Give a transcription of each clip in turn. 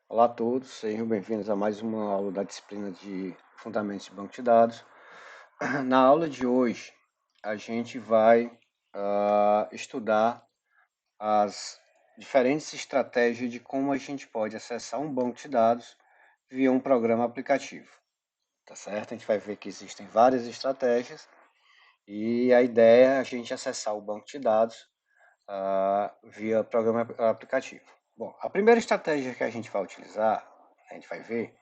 Olá a todos, sejam bem-vindos a mais uma aula da disciplina de Fundamentos de Banco de Dados. Na aula de hoje, a gente vai estudar as diferentes estratégias de como a gente pode acessar um banco de dados via um programa aplicativo, tá certo? A gente vai ver que existem várias estratégias e a ideia é a gente acessar o banco de dados via programa aplicativo. Bom, a primeira estratégia que a gente vai utilizar, a gente vai ver,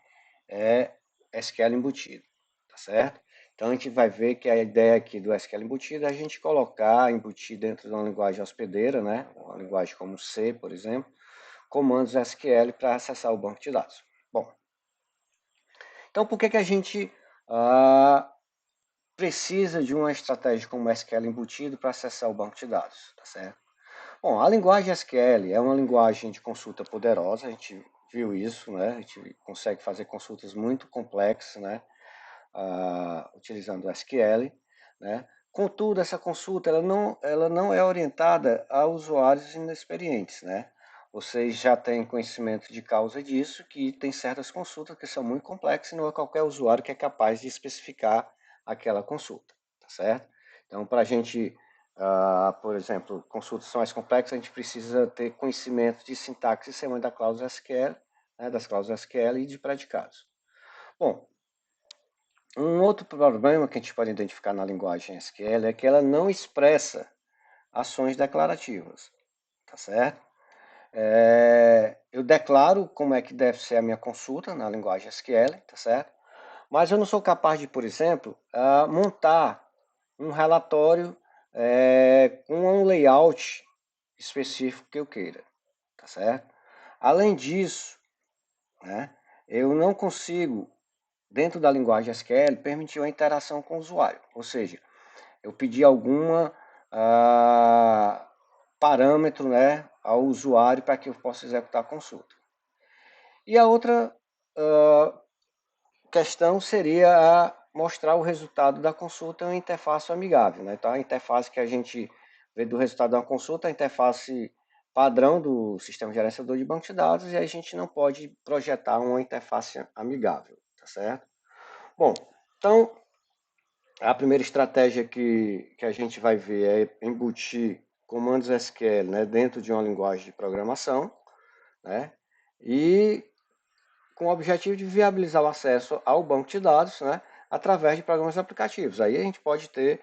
é SQL embutido, tá certo? Então a gente vai ver que a ideia aqui do SQL embutido é a gente colocar, embutir dentro de uma linguagem hospedeira, né? Uma linguagem como C, por exemplo, comandos SQL para acessar o banco de dados. Bom, então por que a gente precisa de uma estratégia como SQL embutido para acessar o banco de dados, tá certo? Bom, a linguagem SQL é uma linguagem de consulta poderosa, a gente viu isso, né? A gente consegue fazer consultas muito complexas, né? Utilizando o SQL, né? Contudo, essa consulta ela não é orientada a usuários inexperientes, né? Vocês já têm conhecimento de causa disso, que tem certas consultas que são muito complexas e não é qualquer usuário que é capaz de especificar aquela consulta, tá certo? Então, para a gente, por exemplo, consultas são mais complexas, a gente precisa ter conhecimento de sintaxe e semântica da cláusula SQL, né, das cláusulas SQL e de predicados. Bom, um outro problema que a gente pode identificar na linguagem SQL é que ela não expressa ações declarativas, tá certo? Eu declaro como é que deve ser a minha consulta na linguagem SQL, tá certo? Mas eu não sou capaz de, por exemplo, montar um relatório com um layout específico que eu queira, tá certo? Além disso, né, eu não consigo dentro da linguagem SQL, permitiu a interação com o usuário. Ou seja, eu pedi alguma parâmetro, né, ao usuário para que eu possa executar a consulta. E a outra questão seria mostrar o resultado da consulta em uma interface amigável. Né? Então, a interface que a gente vê do resultado da consulta é a interface padrão do sistema gerenciador de banco de dados e a gente não pode projetar uma interface amigável, tá certo? Bom, então a primeira estratégia que a gente vai ver é embutir comandos SQL, né, dentro de uma linguagem de programação, né, e com o objetivo de viabilizar o acesso ao banco de dados, né, através de programas aplicativos. Aí a gente pode ter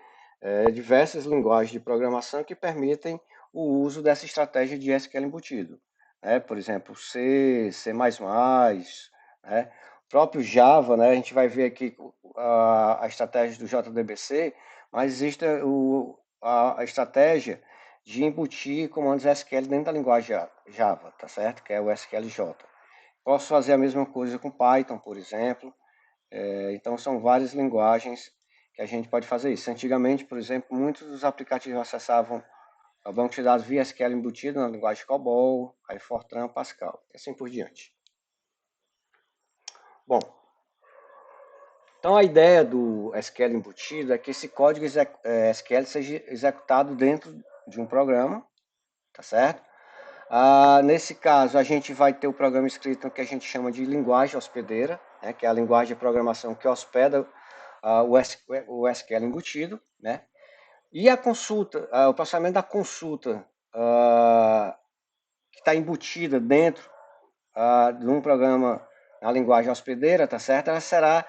diversas linguagens de programação que permitem o uso dessa estratégia de SQL embutido. Né? Por exemplo, C, C++, né? O próprio Java, né? A gente vai ver aqui a estratégia do JDBC, mas existe a estratégia de embutir comandos SQL dentro da linguagem Java, tá certo? Que é o SQLJ. Posso fazer a mesma coisa com Python, por exemplo. Então, são várias linguagens que a gente pode fazer isso. Antigamente, por exemplo, muitos dos aplicativos acessavam o banco de dados via SQL embutido na linguagem COBOL, aí Fortran, Pascal, e assim por diante. Bom, então a ideia do SQL embutido é que esse código SQL seja executado dentro de um programa, tá certo? Nesse caso, a gente vai ter o programa escrito no que a gente chama de linguagem hospedeira, né, que é a linguagem de programação que hospeda o SQL embutido, né? E a consulta, o processamento da consulta que está embutida dentro de um programa na linguagem hospedeira, tá certo? Ela será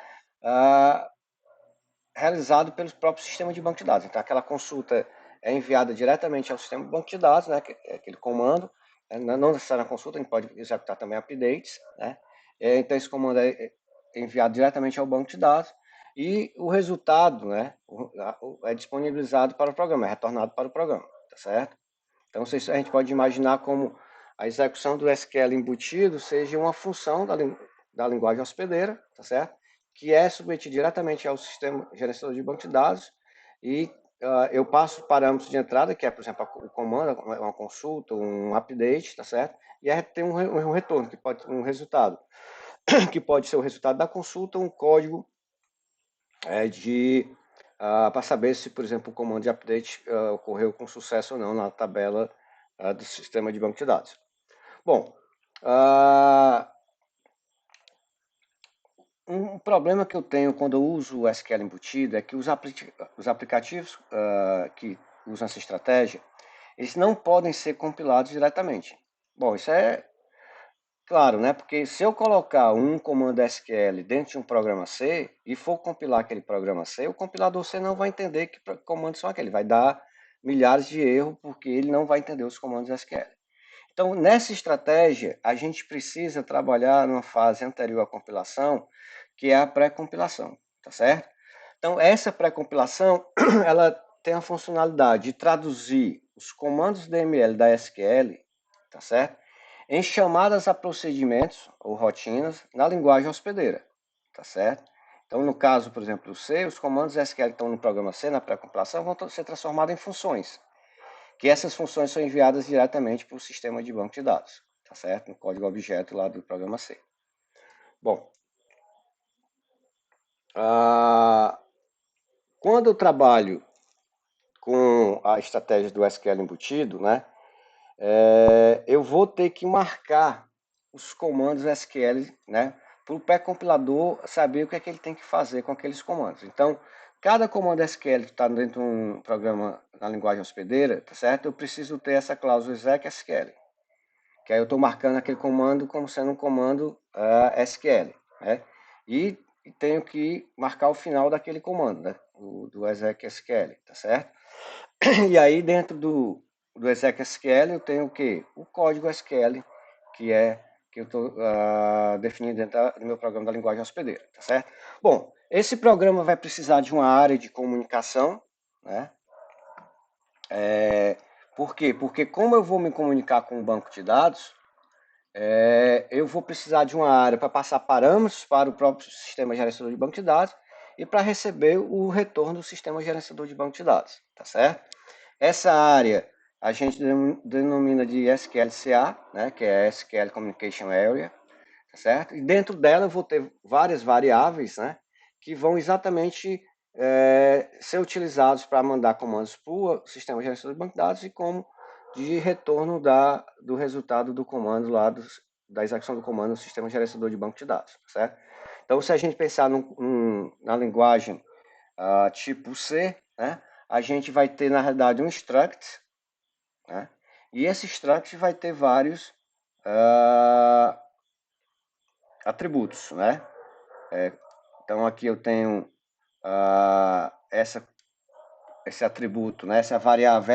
realizado pelo próprio sistema de banco de dados. Então, aquela consulta é enviada diretamente ao sistema de banco de dados, né, que é aquele comando, não necessariamente a consulta, a gente pode executar também updates, né? Então, esse comando é enviado diretamente ao banco de dados e o resultado, né, é disponibilizado para o programa, é retornado para o programa, tá certo? Então, a gente pode imaginar como a execução do SQL embutido seja uma função da linguagem hospedeira, tá certo? Que é submetido diretamente ao sistema gerenciador de banco de dados e eu passo parâmetros de entrada, que é, por exemplo, o comando, uma consulta, um update, tá certo? E aí tem um retorno, que pode um resultado, que pode ser o resultado da consulta, um código para saber se, por exemplo, o comando de update ocorreu com sucesso ou não na tabela do sistema de banco de dados. Bom, Um problema que eu tenho quando eu uso o SQL embutido é que os aplicativos que usam essa estratégia, eles não podem ser compilados diretamente. Bom, isso é claro, né? Porque se eu colocar um comando SQL dentro de um programa C e for compilar aquele programa C, o compilador C não vai entender que comandos são aqueles. Vai dar milhares de erros porque ele não vai entender os comandos SQL. Então, nessa estratégia, a gente precisa trabalhar numa fase anterior à compilação, que é a pré-compilação, tá certo? Então, essa pré-compilação, ela tem a funcionalidade de traduzir os comandos DML da SQL, tá certo? Em chamadas a procedimentos ou rotinas na linguagem hospedeira, tá certo? Então, no caso, por exemplo, do C, os comandos SQL que estão no programa C, na pré-compilação, vão ser transformados em funções, que essas funções são enviadas diretamente para o sistema de banco de dados, tá certo? No código objeto lá do programa C. Bom, quando eu trabalho com a estratégia do SQL embutido, né, eu vou ter que marcar os comandos SQL, né, para o pré-compilador saber o que é que ele tem que fazer com aqueles comandos. Então, cada comando SQL que está dentro de um programa na linguagem hospedeira, tá certo? Eu preciso ter essa cláusula exec SQL, que aí eu estou marcando aquele comando como sendo um comando SQL, né? E tenho que marcar o final daquele comando, né? Do exec SQL, tá certo? E aí dentro do exec SQL eu tenho o quê? O código SQL, que eu estou definindo dentro do meu programa da linguagem hospedeira, tá certo? Bom, esse programa vai precisar de uma área de comunicação, né? Por quê? Porque como eu vou me comunicar com o banco de dados, eu vou precisar de uma área para passar parâmetros para o próprio sistema gerenciador de banco de dados e para receber o retorno do sistema gerenciador de banco de dados, tá certo? Essa área a gente denomina de SQLCA, né, que é SQL Communication Area, tá certo? E dentro dela eu vou ter várias variáveis, né, que vão exatamente ser utilizados para mandar comandos para o sistema gerenciador de banco de dados e como de retorno do resultado do comando lá, da execução do comando no sistema gerenciador de banco de dados, tá certo? Então, se a gente pensar na linguagem tipo C, né, a gente vai ter, na realidade, um struct, né, e esse struct vai ter vários atributos, né? Então, aqui eu tenho esse atributo, né, essa variável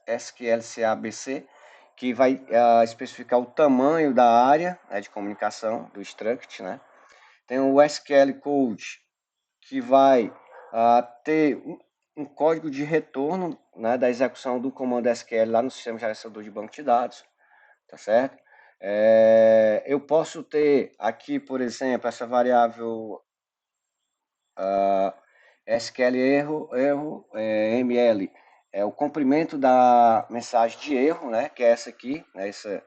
SQLCABC, que vai especificar o tamanho da área, né, de comunicação do struct, né? Tem o SQL Code, que vai ter um código de retorno, né, da execução do comando SQL lá no sistema gerenciador de banco de dados, tá certo? Eu posso ter aqui, por exemplo, essa variável SQL erro ML, é o comprimento da mensagem de erro, né, que é essa aqui, né, esse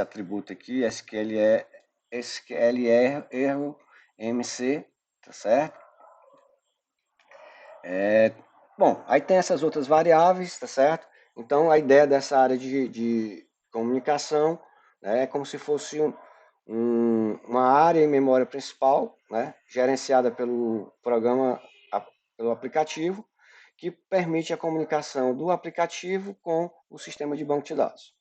atributo aqui, SQL erro MC, tá certo? Bom, aí tem essas outras variáveis, tá certo? Então a ideia dessa área de comunicação, né, é como se fosse uma área em memória principal, né, gerenciada pelo programa, pelo aplicativo, que permite a comunicação do aplicativo com o sistema de banco de dados.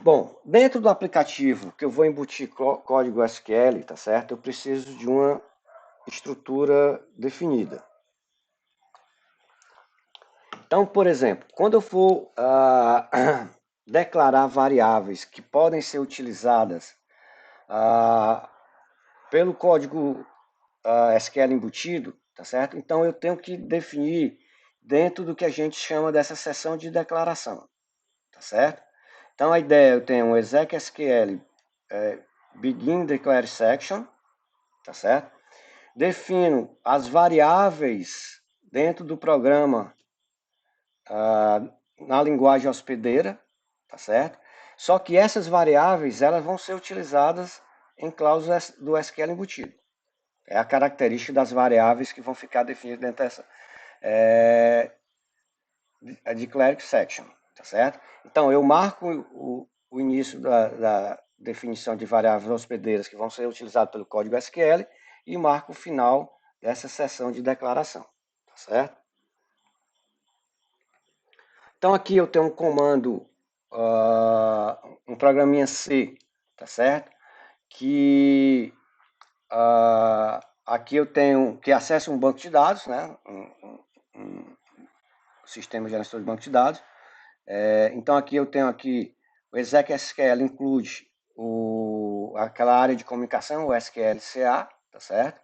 Bom, dentro do aplicativo que eu vou embutir código SQL, tá certo? Eu preciso de uma estrutura definida. Então, por exemplo, quando eu for declarar variáveis que podem ser utilizadas pelo código SQL embutido, tá certo? Então eu tenho que definir dentro do que a gente chama dessa seção de declaração, tá certo? Então a ideia, eu tenho um exec SQL begin declare section, tá certo? Defino as variáveis dentro do programa na linguagem hospedeira, tá certo? Só que essas variáveis elas vão ser utilizadas em cláusulas do SQL embutido. É a característica das variáveis que vão ficar definidas declare section, tá certo? Então, eu marco o início da definição de variáveis hospedeiras que vão ser utilizadas pelo código SQL e marco o final dessa seção de declaração, tá certo? Então, aqui eu tenho um comando, um programinha C, tá certo? Que aqui eu tenho que acessa um banco de dados, né? Um sistema gerenciador de banco de dados. Então aqui eu tenho aqui o exec.sql include aquela área de comunicação, o SQL-CA, tá certo?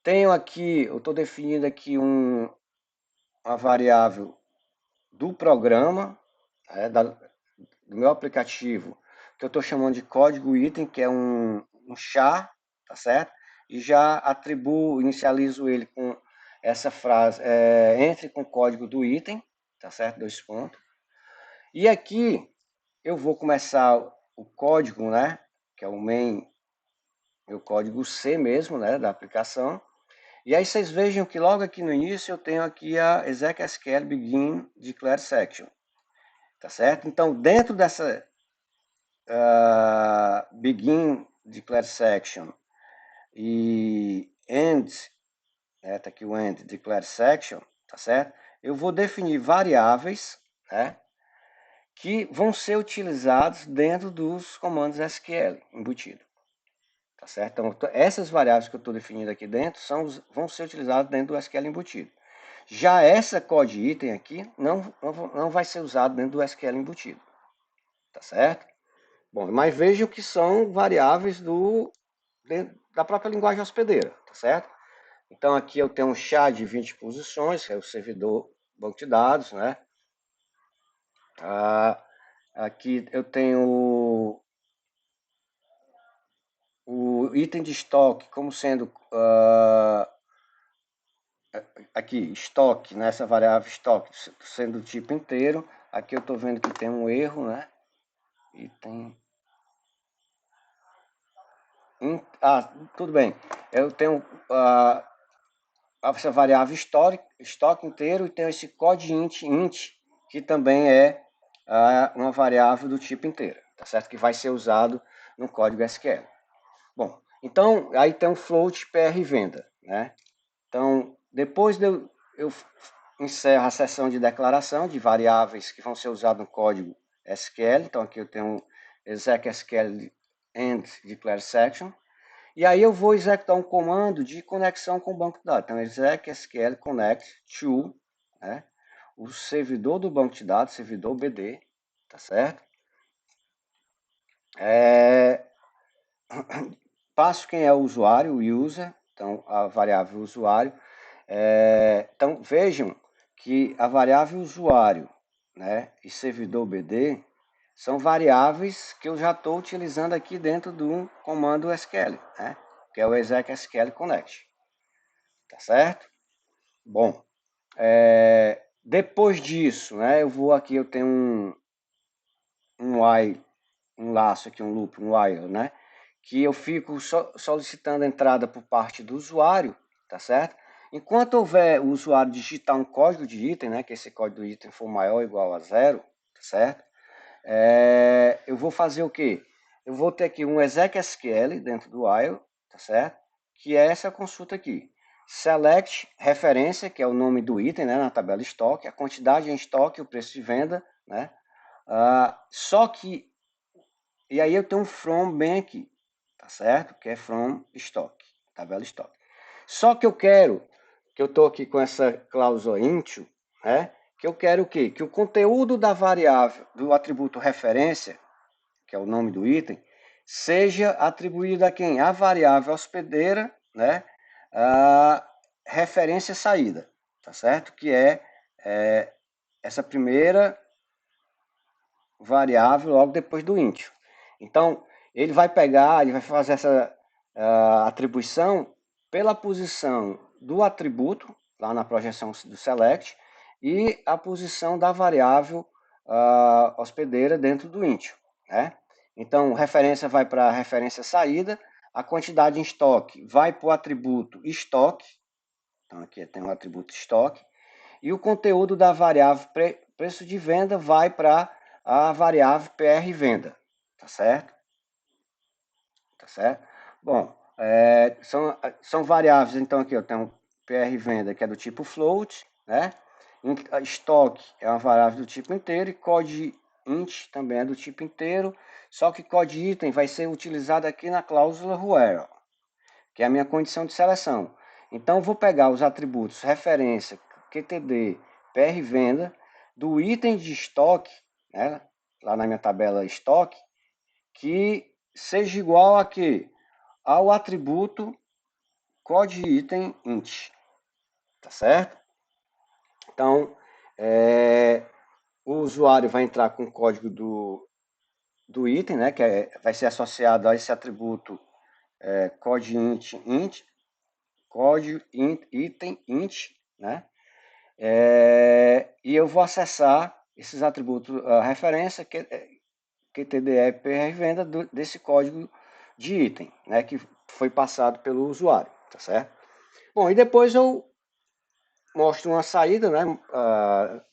Tenho aqui, eu estou definindo aqui uma variável do programa, do meu aplicativo, que eu estou chamando de código item, que é um char, tá certo? E já atribuo, inicializo ele com essa frase, entre com o código do item, tá certo? 2 pontos. E aqui eu vou começar o código, né? Que é o main, o código C mesmo, né? Da aplicação. E aí vocês vejam que logo aqui no início eu tenho aqui a exec.sql begin declare section, tá certo? Então dentro dessa begin declare section e end, tá aqui o end declare section, tá certo? Eu vou definir variáveis, né? Que vão ser utilizados dentro dos comandos SQL embutido. Tá certo? Então, essas variáveis que eu estou definindo aqui dentro vão ser utilizadas dentro do SQL embutido. Já essa code item aqui não vai ser usado dentro do SQL embutido. Tá certo? Bom, mas vejam que são variáveis da própria linguagem hospedeira. Tá certo? Então aqui eu tenho um char de 20 posições, que é o servidor banco de dados, né? Aqui eu tenho o item de estoque como sendo aqui estoque, nessa variável estoque sendo do tipo inteiro. Aqui eu estou vendo que tem um erro, né? Item. Tudo bem. Eu tenho essa variável estoque inteiro e tenho esse code int, que também é uma variável do tipo inteiro, tá certo? Que vai ser usado no código SQL. Bom, então aí tem um float PR venda, né? Então, depois eu encerro a seção de declaração de variáveis que vão ser usadas no código SQL. Então, aqui eu tenho exec.sql end declare section. E aí eu vou executar um comando de conexão com o banco de dados. Então, exec.sql connect to, né, o servidor do banco de dados, servidor BD, tá certo? Passo quem é o usuário, o user, então a variável usuário. Então vejam que a variável usuário, né, e servidor BD são variáveis que eu já estou utilizando aqui dentro do comando SQL, né, que é o exec.sql connect. Tá certo? Bom, depois disso, né, eu vou aqui, eu tenho um while, um laço aqui, um loop, um while, né, que eu fico solicitando a entrada por parte do usuário, tá certo? Enquanto houver o usuário digitar um código de item, né, que esse código de item for maior ou igual a 0, tá certo? Eu vou fazer o quê? Eu vou ter aqui um exec.sql dentro do while, tá certo? Que é essa consulta aqui. Select referência, que é o nome do item, né, na tabela estoque, a quantidade em estoque, o preço de venda, né? Só que, e aí eu tenho um from bem aqui, tá certo? Que é from stock, tabela estoque. Só que eu quero, que eu estou aqui com essa cláusula into, né? Que eu quero o quê? Que o conteúdo da variável, do atributo referência, que é o nome do item, seja atribuído a quem? A variável hospedeira, né? A referência saída, tá certo? Que é essa primeira variável logo depois do int. Então, ele vai pegar, ele vai fazer essa atribuição pela posição do atributo, lá na projeção do select, e a posição da variável hospedeira dentro do int, né? Então, referência vai para a referência saída, a quantidade em estoque vai para o atributo estoque, então aqui tem o atributo estoque, e o conteúdo da variável preço de venda vai para a variável PR venda, tá certo? Tá certo? Bom, são variáveis, então aqui eu tenho PR venda, que é do tipo float, né? Estoque é uma variável do tipo inteiro e code int também é do tipo inteiro, só que code item vai ser utilizado aqui na cláusula where, que é a minha condição de seleção. Então, vou pegar os atributos referência, QTD, PR venda, do item de estoque, né, lá na minha tabela estoque, que seja igual a quê? Ao atributo code item int, tá certo? Então, o usuário vai entrar com o código do item, né, que vai ser associado a esse atributo code int, código item int, né? E eu vou acessar esses atributos, a referência QTDE PR venda desse código de item, né? Que foi passado pelo usuário, tá certo? Bom, e depois eu mostro uma saída, né?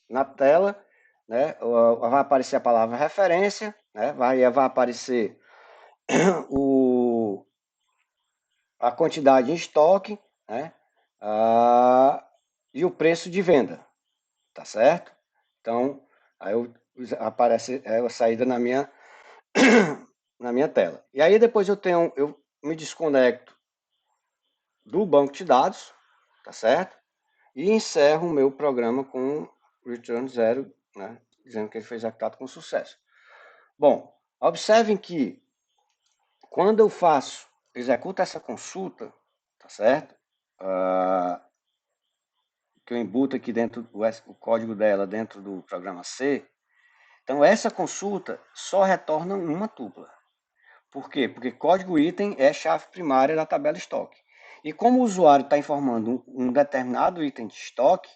Na tela, né? Vai aparecer a palavra referência, né? Vai aparecer a quantidade em estoque, né? E o preço de venda, tá certo? Então, aí aparece a saída na minha, na minha tela. E aí depois eu me desconecto do banco de dados, tá certo? E encerro o meu programa com return 0, né? Dizendo que ele foi executado com sucesso. Bom, observem que quando eu executo essa consulta, tá certo? Que eu embuto aqui dentro o código dela dentro do programa C, então essa consulta só retorna uma tupla. Por quê? Porque código item é chave primária da tabela estoque. E como o usuário está informando um determinado item de estoque,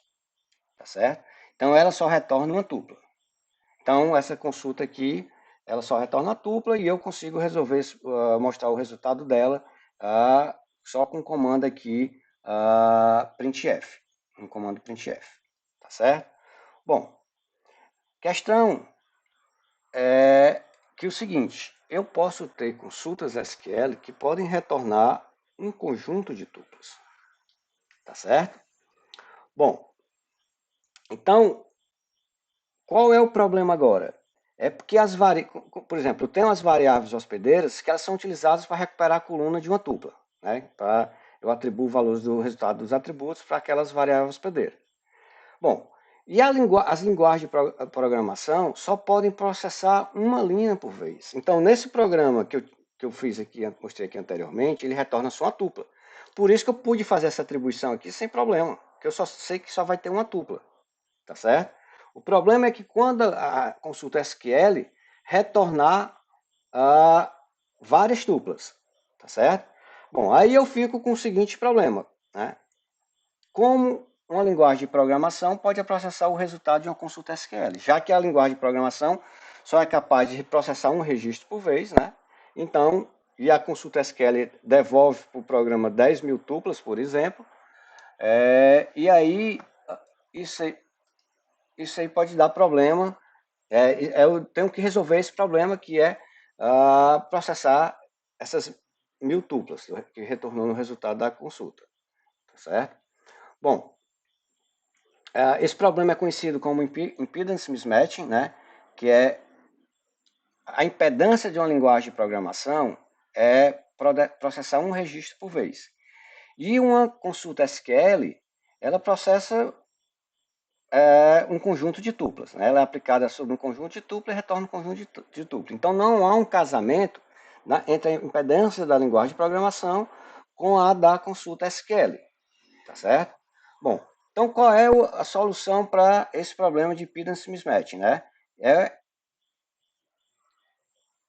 tá certo? Então ela só retorna uma tupla. Então essa consulta aqui, ela só retorna a tupla e eu consigo resolver, mostrar o resultado dela só com o comando aqui printf, um comando printf, tá certo? Bom, questão é que o seguinte, eu posso ter consultas SQL que podem retornar um conjunto de tuplas, tá certo? Bom, então, qual é o problema agora? É porque por exemplo, eu tenho as variáveis hospedeiras que elas são utilizadas para recuperar a coluna de uma tupla, né? Eu atribuo valores do resultado dos atributos para aquelas variáveis hospedeiras. Bom, e as linguagens de programação só podem processar uma linha por vez. Então, nesse programa que eu fiz aqui, mostrei aqui anteriormente, ele retorna só uma tupla. Por isso que eu pude fazer essa atribuição aqui sem problema, porque eu só sei que só vai ter uma tupla, tá certo? O problema é que quando a consulta SQL retornar várias tuplas, tá certo? Bom, aí eu fico com o seguinte problema, né? Como uma linguagem de programação pode processar o resultado de uma consulta SQL, já que a linguagem de programação só é capaz de processar um registro por vez, né? Então, e a consulta SQL devolve para o programa 10.000 tuplas, por exemplo, e aí isso aí pode dar problema. Eu tenho que resolver esse problema que é processar essas 1.000 tuplas que retornou no resultado da consulta, tá certo? Bom, esse problema é conhecido como impedance mismatching, né? Que é a impedância de uma linguagem de programação é processar um registro por vez. E uma consulta SQL, ela processa um conjunto de tuplas, né? Ela é aplicada sobre um conjunto de tuplas e retorna um conjunto de tuplas. Então não há um casamento entre a impedância da linguagem de programação com a da consulta SQL, tá certo? Bom, então qual é a solução para esse problema de impedance mismatch, né? É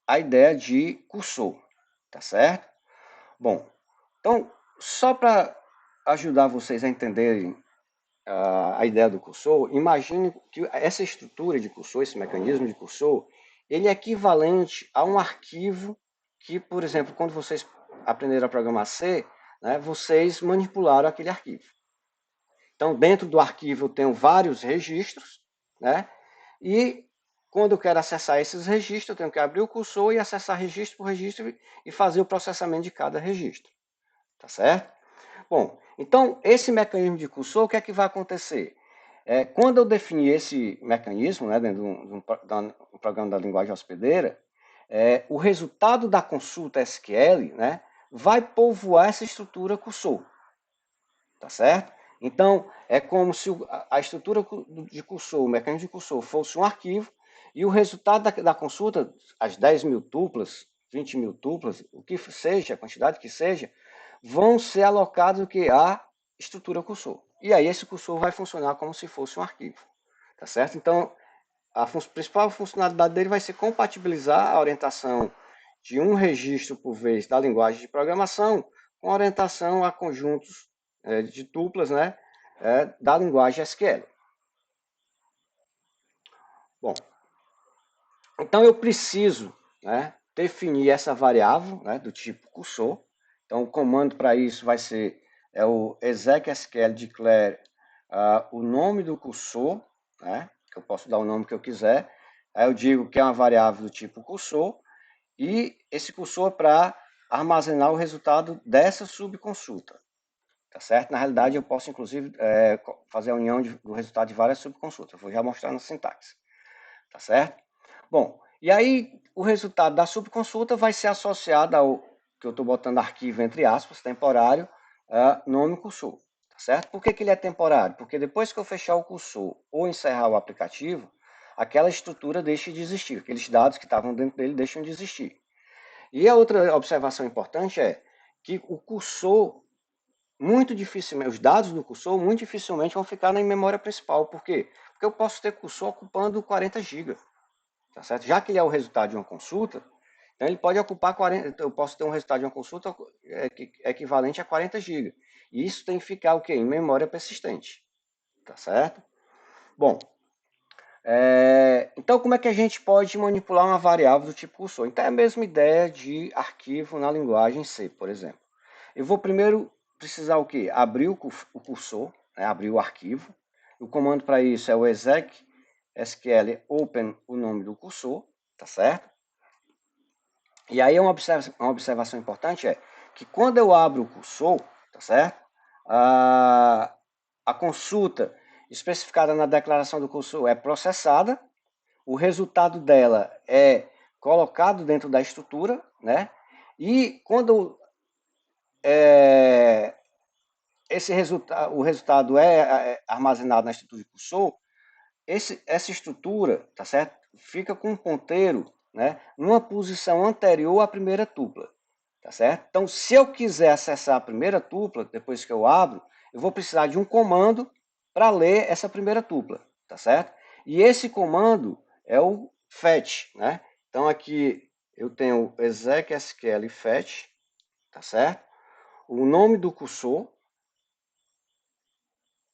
a ideia de cursor, tá certo? Bom, então só para ajudar vocês a entenderem a ideia do cursor, imagine que essa estrutura de cursor, esse mecanismo de cursor, ele é equivalente a um arquivo que, por exemplo, quando vocês aprenderam a programar C, né, vocês manipularam aquele arquivo. Então, dentro do arquivo eu tenho vários registros, né? E quando eu quero acessar esses registros, eu tenho que abrir o cursor e acessar registro por registro e fazer o processamento de cada registro, tá certo? Bom, então esse mecanismo de cursor, o que é que vai acontecer? Quando eu definir esse mecanismo, né, dentro de um programa da linguagem hospedeira, o resultado da consulta SQL, né, vai povoar essa estrutura cursor, tá certo? Então, é como se a estrutura de cursor, o mecanismo de cursor, fosse um arquivo e o resultado da consulta, as 10 mil tuplas, 20 mil tuplas, o que seja, a quantidade que seja, vão ser alocados o que a estrutura cursor. E aí esse cursor vai funcionar como se fosse um arquivo, tá certo? Então, a principal funcionalidade dele vai ser compatibilizar a orientação de um registro por vez da linguagem de programação com a orientação a conjuntos de tuplas, né, da linguagem SQL. Bom, então eu preciso, né, definir essa variável, né, do tipo cursor. Então o comando para isso vai ser o exec_sql declare o nome do cursor, né, que eu posso dar o nome que eu quiser. Aí eu digo que é uma variável do tipo cursor e esse cursor é para armazenar o resultado dessa subconsulta, tá certo? Na realidade, eu posso, inclusive, fazer a união do resultado de várias subconsultas. Vou já mostrar na sintaxe, tá certo? Bom, e aí o resultado da subconsulta vai ser associado ao, que eu estou botando arquivo entre aspas, temporário, nome cursor, tá certo? Por que que ele é temporário? Porque depois que eu fechar o cursor ou encerrar o aplicativo, aquela estrutura deixa de existir, aqueles dados que estavam dentro dele deixam de existir. E a outra observação importante é que o cursor, muito dificilmente, os dados do cursor muito dificilmente vão ficar na memória principal. Por quê? Porque eu posso ter cursor ocupando 40 GB, tá certo? Já que ele é o resultado de uma consulta, então ele pode ocupar 40, eu posso ter um resultado de uma consulta equivalente a 40 GB. E isso tem que ficar o quê? Em memória persistente, tá certo? Bom, então como é que a gente pode manipular uma variável do tipo cursor? Então é a mesma ideia de arquivo na linguagem C, por exemplo. Eu vou primeiro precisar o quê? Abrir o cursor, né? Abrir o arquivo. O comando para isso é o exec SQL open o nome do cursor, tá certo? E aí uma observação importante é que quando eu abro o cursor, tá certo? A consulta especificada na declaração do cursor é processada, o resultado dela é colocado dentro da estrutura, né? E quando o resultado é armazenado na estrutura de cursor, essa estrutura, tá certo? Fica com um ponteiro, né, numa posição anterior à primeira tupla, tá certo? Então, se eu quiser acessar a primeira tupla, depois que eu abro, eu vou precisar de um comando para ler essa primeira tupla, tá certo? E esse comando é o fetch, né? Então, aqui eu tenho exec SQL fetch, tá certo? O nome do cursor,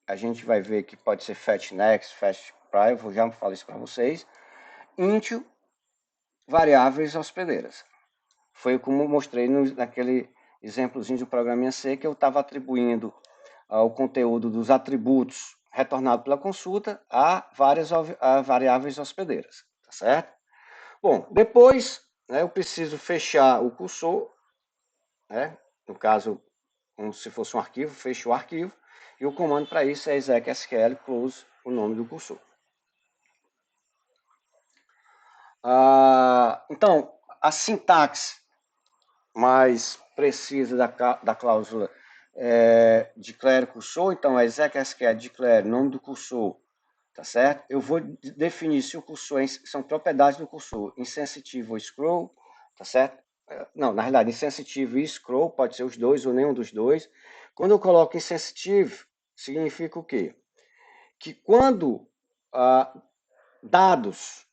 a gente vai ver que pode ser fetch next, fetch prior, vou já falar isso para vocês. Into variáveis hospedeiras. Foi como mostrei naquele exemplozinho do programinha C, que eu estava atribuindo o conteúdo dos atributos retornado pela consulta a várias variáveis hospedeiras, tá certo? Bom, depois, né, eu preciso fechar o cursor, né, no caso, como se fosse um arquivo, fecho o arquivo, e o comando para isso é exec_sql close o nome do cursor. Então, a sintaxe mais precisa da cláusula declare cursor, então é exec_sql declare nome do cursor, tá certo? Eu vou definir se o cursor são propriedades do cursor, insensitive ou scroll, tá certo? Não, na realidade, insensitive e scroll, pode ser os dois ou nenhum dos dois. Quando eu coloco insensitive, significa o quê? Que quando dados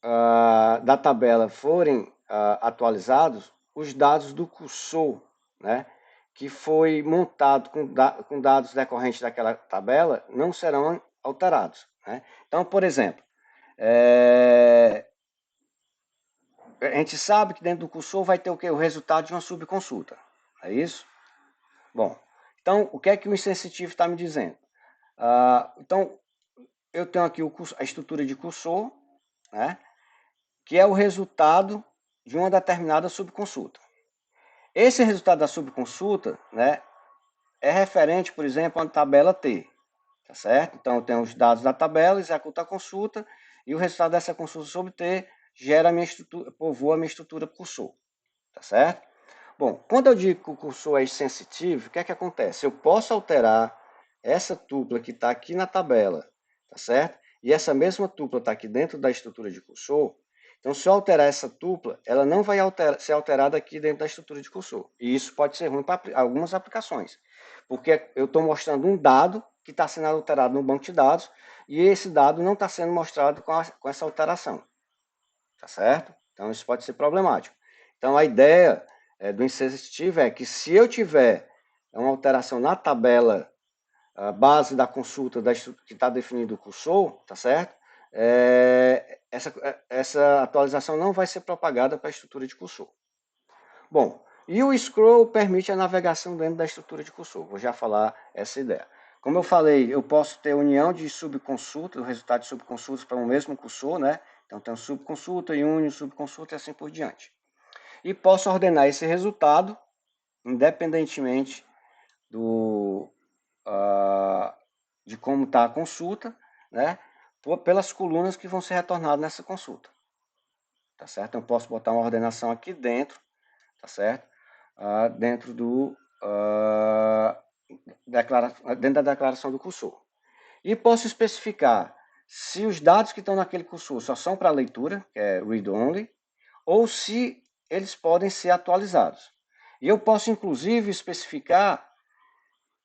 da tabela forem atualizados, os dados do cursor, né, que foi montado com dados decorrentes daquela tabela, não serão alterados. Né? Então, por exemplo, a gente sabe que dentro do cursor vai ter o quê? O resultado de uma subconsulta. É isso? Bom, então o que é que o insensitive está me dizendo? Então, eu tenho aqui a estrutura de cursor, né, que é o resultado de uma determinada subconsulta. Esse resultado da subconsulta, né, é referente, por exemplo, a uma tabela T, tá certo? Então, eu tenho os dados da tabela, executo a consulta, e o resultado dessa consulta sobre T gera a minha estrutura, povoa a minha estrutura cursor, tá certo? Bom, quando eu digo que o cursor é sensitivo, o que é que acontece? Eu posso alterar essa tupla que está aqui na tabela, tá certo? E essa mesma tupla está aqui dentro da estrutura de cursor. Então, se eu alterar essa tupla, ela não vai ser alterada aqui dentro da estrutura de cursor. E isso pode ser ruim para algumas aplicações, porque eu estou mostrando um dado que está sendo alterado no banco de dados e esse dado não está sendo mostrado com essa alteração, tá certo? Então, isso pode ser problemático. Então, a ideia do insensitivo é que se eu tiver uma alteração na tabela base da consulta que está definido o cursor, tá certo? Essa atualização não vai ser propagada para a estrutura de cursor. Bom, e o scroll permite a navegação dentro da estrutura de cursor. Vou já falar essa ideia. Como eu falei, eu posso ter união de subconsultas, o resultado de subconsultas para um mesmo cursor, né? Então, tem subconsulta, une, subconsulta e assim por diante. E posso ordenar esse resultado, independentemente de como está a consulta, né? Pelas colunas que vão ser retornadas nessa consulta. Tá certo? Eu posso botar uma ordenação aqui dentro, tá certo? Dentro da declaração do cursor. E posso especificar se os dados que estão naquele cursor só são para leitura, que é read-only, ou se eles podem ser atualizados. E eu posso, inclusive, especificar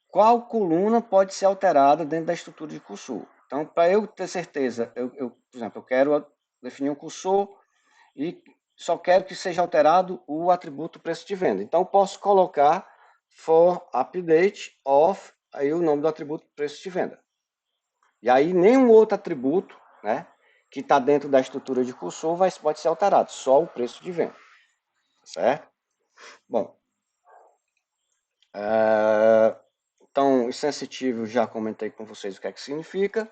qual coluna pode ser alterada dentro da estrutura de cursor. Então, para eu ter certeza, por exemplo, eu quero definir um cursor e só quero que seja alterado o atributo preço de venda. Então, eu posso colocar for update of, aí o nome do atributo preço de venda. E aí, nenhum outro atributo, né, que está dentro da estrutura de cursor pode ser alterado, só o preço de venda. Certo? Bom, então, o sensitivo, já comentei com vocês o que é que significa.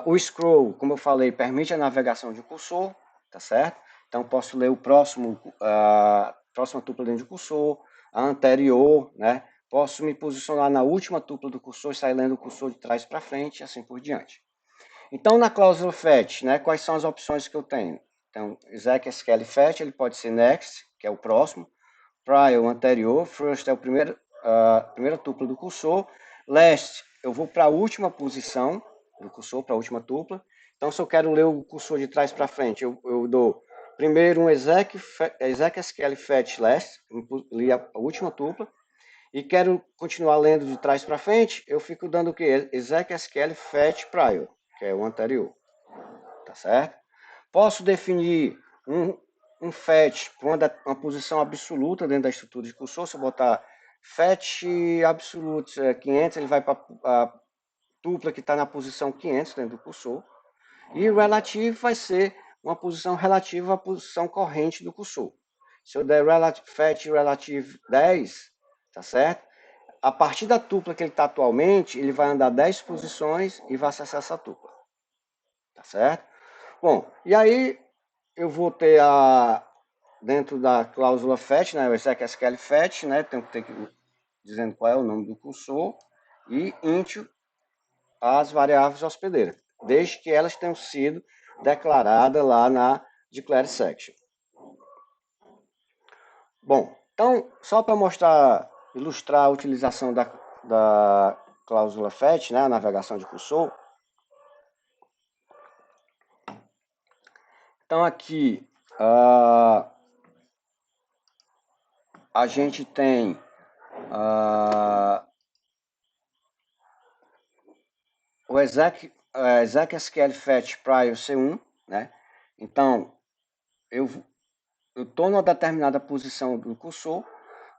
O scroll, como eu falei, permite a navegação de cursor, tá certo? Então, posso ler a próxima tupla dentro de cursor, a anterior, né? Posso me posicionar na última tupla do cursor e sair lendo o cursor de trás para frente e assim por diante. Então, na cláusula fetch, né, quais são as opções que eu tenho? Então, exec.sql fetch, ele pode ser next, que é o próximo, prior, o anterior, first é a primeira tupla do cursor, last, eu vou para a última posição do cursor, para a última tupla. Então, se eu quero ler o cursor de trás para frente, eu dou primeiro um exec.sql fetch last, li a última tupla, e quero continuar lendo de trás para frente, eu fico dando o que? Exec.sql fetch prior, que é o anterior, tá certo? Posso definir um fetch para uma posição absoluta dentro da estrutura de cursor. Se eu botar fetch absolute 500, ele vai para a tupla que está na posição 500 dentro do cursor. E relative vai ser uma posição relativa à posição corrente do cursor. Se eu der fetch relative 10, tá certo? A partir da tupla que ele está atualmente, ele vai andar 10 posições e vai acessar essa tupla. Tá certo? Bom, e aí eu vou ter dentro da cláusula fetch, né, o exec.sql fetch, né, tem que ter dizendo qual é o nome do cursor, e int as variáveis hospedeiras, desde que elas tenham sido declaradas lá na declare section. Bom, então, só para ilustrar a utilização da cláusula fetch, né, a navegação de cursor. Então, aqui, a gente tem o exec.sql fetch prior C1, né? Então, eu estou numa determinada posição do cursor.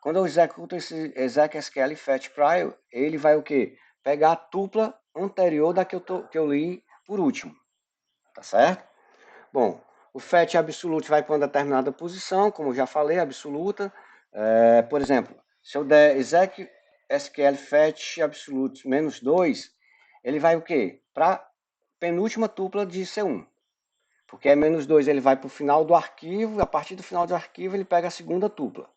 Quando eu executo esse exec.sql fetch prior, ele vai o quê? Pegar a tupla anterior da que eu li por último, tá certo? Bom, o fetch absolute vai para uma determinada posição, como eu já falei, absoluta. Por exemplo, se eu der exec.sql fetch absolute -2, ele vai o quê? Para penúltima tupla de C1. Porque -2 ele vai para o final do arquivo, e a partir do final do arquivo ele pega a segunda tupla.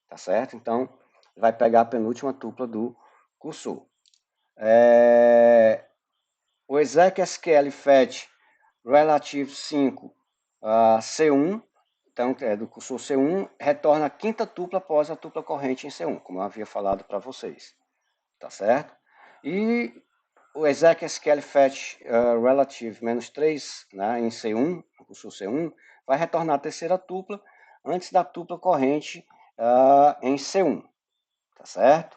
Tá certo? Então, vai pegar a penúltima tupla do cursor. O exec SQL fetch relative 5 C1, então é do cursor C1, retorna a quinta tupla após a tupla corrente em C1, como eu havia falado para vocês. Tá certo? E o exec SQL fetch relative -3, né, em C1, no cursor C1, vai retornar a terceira tupla antes da tupla corrente em C1. Tá certo?